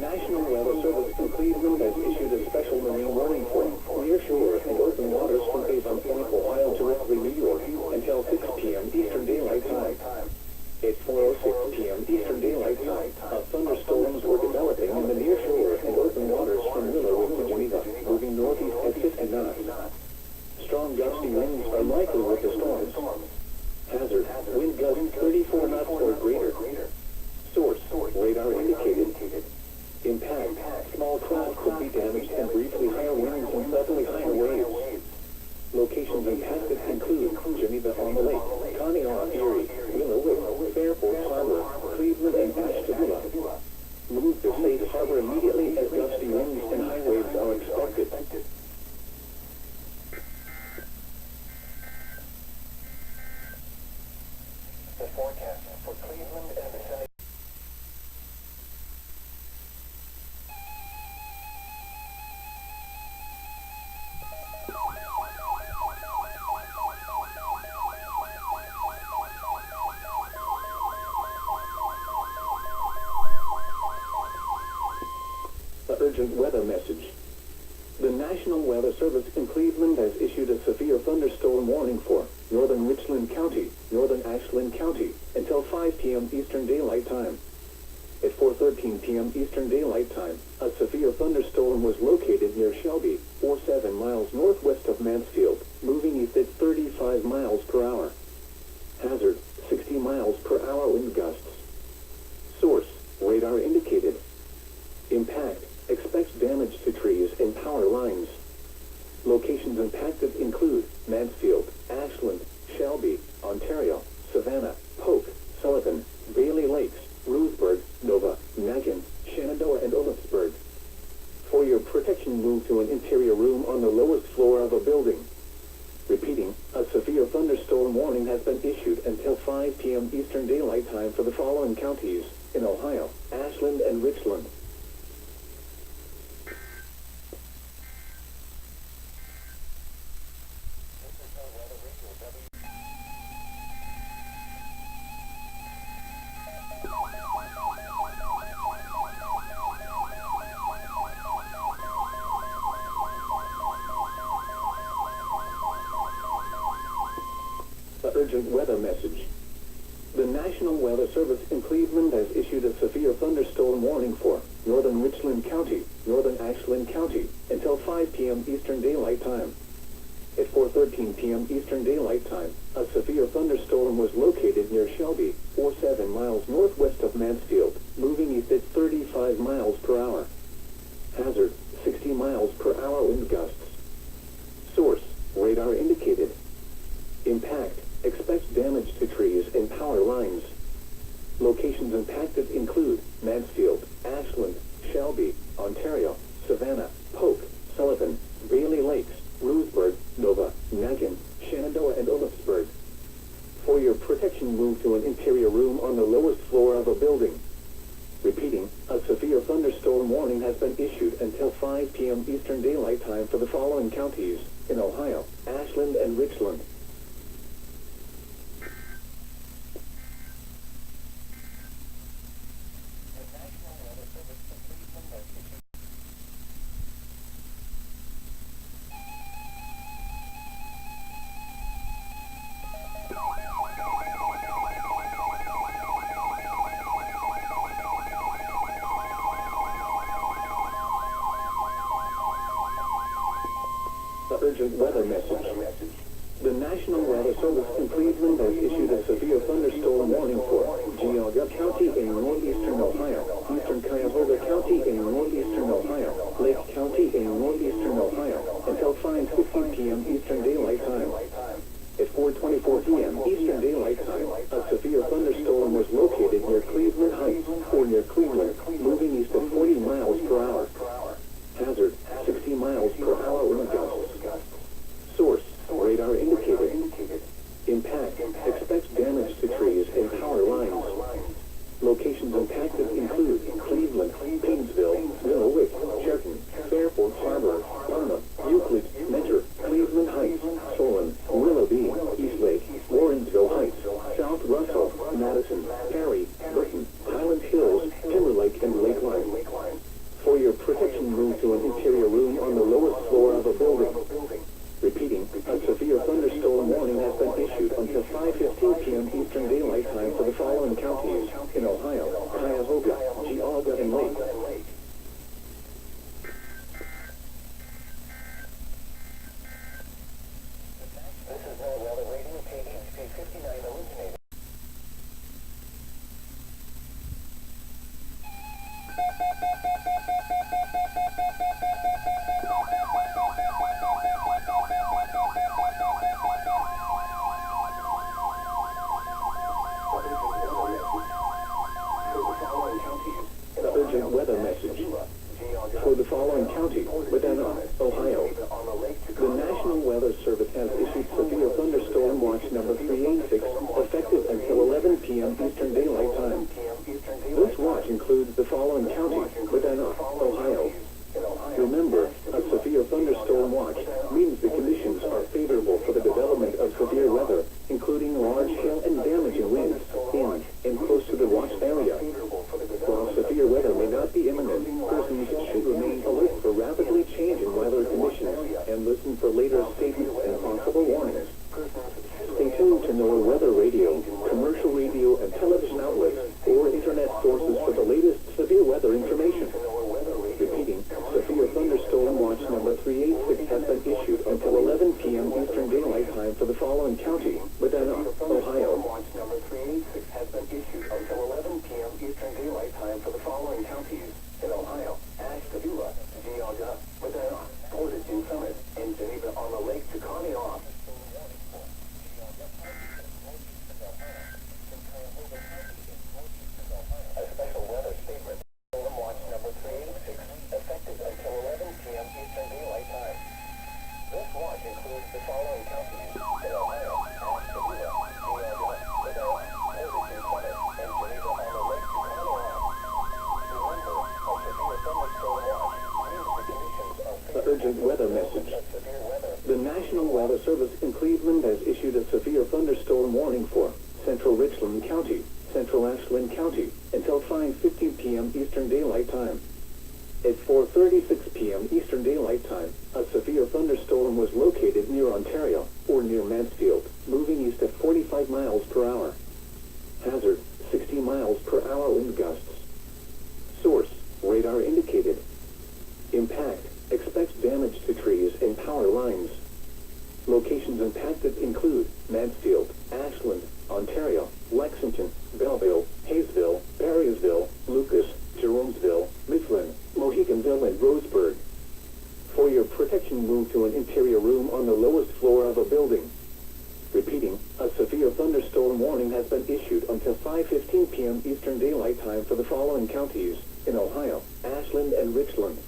National Weather Service in Cleveland has issued a special marine warning for nearshore and open waters from Avon Point, Ohio to Ripley, New York, until 6 p.m. Eastern Daylight Time. At 4:06 p.m. Eastern Daylight Time, thunderstorms were developing in the nearshore and open waters from Willow to Geneva, moving northeast at 50 knots. Strong gusty winds are likely with the storms. Hazard, wind gusts 34 knots or greater. Source, radar indicated. Impact, small craft could be damaged and briefly higher winds and suddenly higher waves. Locations impacted include Geneva on the Lake, Conneaut, Erie, Willow, Fairport Harbor, Cleveland, and Ashtabula. Move to safe harbor immediately as gusty winds and high waves are expected. The forecast for Cleveland and vicinity. Urgent weather message. The National Weather Service in Cleveland has issued a severe thunderstorm warning for northern Richland County, northern Ashland County, until 5 p.m. Eastern Daylight Time. At 4:13 p.m. Eastern Daylight Time, a severe thunderstorm was located near Shelby, 47 miles northwest of Mansfield, moving east at 35 miles per hour. Hazard, 60 miles per hour wind gusts. Source, radar indicated. Impact, expects damage to trees and power lines. Locations impacted include Mansfield, Ashland, Shelby, Ontario, Savannah, Polk, Sullivan, Bailey Lakes, Roseburg, Nova, Nagin, Shenandoah, and Olafsburg. For your protection, move to an interior room on the lowest floor of a building. Repeating, a severe thunderstorm warning has been issued until 5 p.m. Eastern Daylight Time for the following counties in Ohio, Ashland, and Richland. Urgent weather message. The National Weather Service in Cleveland has issued a severe thunderstorm warning for northern Richland County, northern Ashland County, until 5 p.m. Eastern Daylight Time. At 4:13 p.m. Eastern Daylight Time, a severe thunderstorm was located near Shelby, 47 miles northwest of Mansfield, moving east at 35 miles per hour. Hazard, 60 miles per hour wind gusts. Source, radar indicated. Impact, expects damage to trees and power lines. Locations impacted include Mansfield, Ashland, Shelby, Ontario, Savannah, Polk, Sullivan, Bailey Lakes, Roseburg, Nova, Nagin, Shenandoah, and Olafsburg. For your protection, move to an interior room on the lowest floor of a building. Repeating, a severe thunderstorm warning has been issued until 5 p.m. Eastern Daylight Time for the following counties in Ohio, Ashland, and Richland. Urgent weather message. The National Weather Service in Cleveland has issued a severe thunderstorm warning for Geauga County in northeastern Ohio, eastern Cuyahoga County in northeastern Ohio, Lake County in northeastern Ohio, until 5:50 p.m. Eastern Daylight Time. At 4:24 p.m. Eastern Daylight Time, a severe thunderstorm was located near Cleveland Heights, or near Cleveland, moving east at 40 miles per hour. Hazard, 60 miles per hour wind gusts. Source, radar indicated. Impact, expects damage to trees and power lines. Locations impacted include Cleveland, Painesville, Millwick, Churton, Fairport Harbor, Parma, Euclid, Mentor, Cleveland Heights, Solon, Willoughby, Eastlake, Warrensville Heights, South Russell, Madison, Perry, Burton, Highland Hills, Timberlake, and Lakeline. your protection, move to an interior room on the lowest floor of a building. Repeating, a severe thunderstorm warning has been issued until 5:15 p.m. Eastern Daylight Time for the following counties in Ohio: Cuyahoga, Geauga, and Lake. This is weather rating KHP 59 originating. Urgent weather message. For the following county, within Ohio, the National Weather Service has issued severe thunderstorm watch number 386, effective until 11 p.m. Eastern Daylight Time. This watch includes the following counties within Ohio. Remember, a severe thunderstorm watch means the conditions are favorable for the development of severe weather, including large hail and damaging winds in and close to the watched area. While severe weather may not be imminent, persons should remain alert for rapidly changing weather conditions and listen for later statements and possible warnings. Stay tuned to NOAA Weather Radio, commercial radio and television outlets, or internet sources for the latest severe weather information. Repeating, severe thunderstorm watch number 386 has been issued until 11 p.m. Eastern Daylight Time for the following county within Ohio. Watch number 386 has been issued until 11 p.m. Eastern Daylight Time for the following counties in Ohio: Ashtabula, Geauga, Medina, Portage and Summit, and Geneva on the Lake to Conneaut. A special weather statement. Watch number 386, effective until 11 p.m. Eastern Daylight Time. This watch includes the following counties in Ohio: Ashtabula, Geauga, Medina, Portage and Summit, and Geneva on the Lake to Conneaut. Remember, a severe thunderstorm watch means the conditions are favorable. Urgent weather message. Severe weather. The National Weather Service in Cleveland has issued a severe thunderstorm warning for Central Richland County, Central Ashland County, until 5:15 p.m. Eastern Daylight Time. At 4:36 p.m. Eastern Daylight Time, a severe thunderstorm was located near Ontario, or near Mansfield, moving east at 45 miles per hour. Hazard, 60 miles per hour wind gusts. Source, radar indicated. Impact, expect damage to trees and power lines. Locations impacted include Mansfield, Ashland, Ontario, Lexington, Belleville, Hayesville, Barriesville, Lucas, Jeromesville, Mifflin, Moheganville, and Roseburg. For your protection, move to an interior room on the lowest floor of a building. Repeating, a severe thunderstorm warning has been issued until 5:15 p.m. Eastern Daylight Time for the following counties in Ohio: Ashland and Richland.